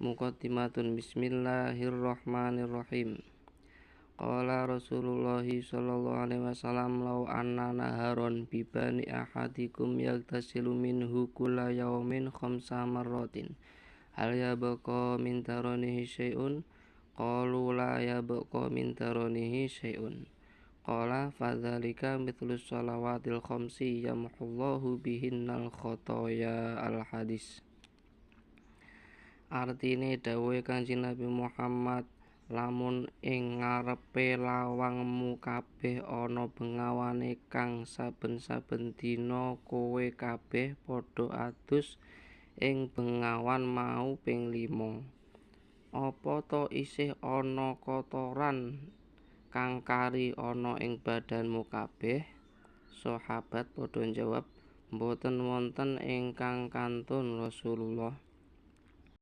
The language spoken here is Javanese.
Muqaddimatun. Bismillahirrahmanirrahim. Qala Rasulullah sallallahu alaihi wasallam law anna naharon bi bani ahadikum yaghtasilu minhu kulla yaumin khamsa marratin hal yabqa min taranihi syai'un qalu la yabqa min taranihi syai'un qala fadzalika mithlu shalawatil khamsi yamhullahu bihinnal khotoya. Al hadis. Artine dawuhe Kanjeng Nabi Muhammad, lamun ing ngarepe lawangmu kabeh ana bengawane kang saben-saben dina kowe kabeh padha adus ing bengawan mau ping 5, apa ta isih ana kotoran kang kari ana ing badanmu kabeh? Sahabat padha njawab, mboten wonten ingkang kantun Rasulullah.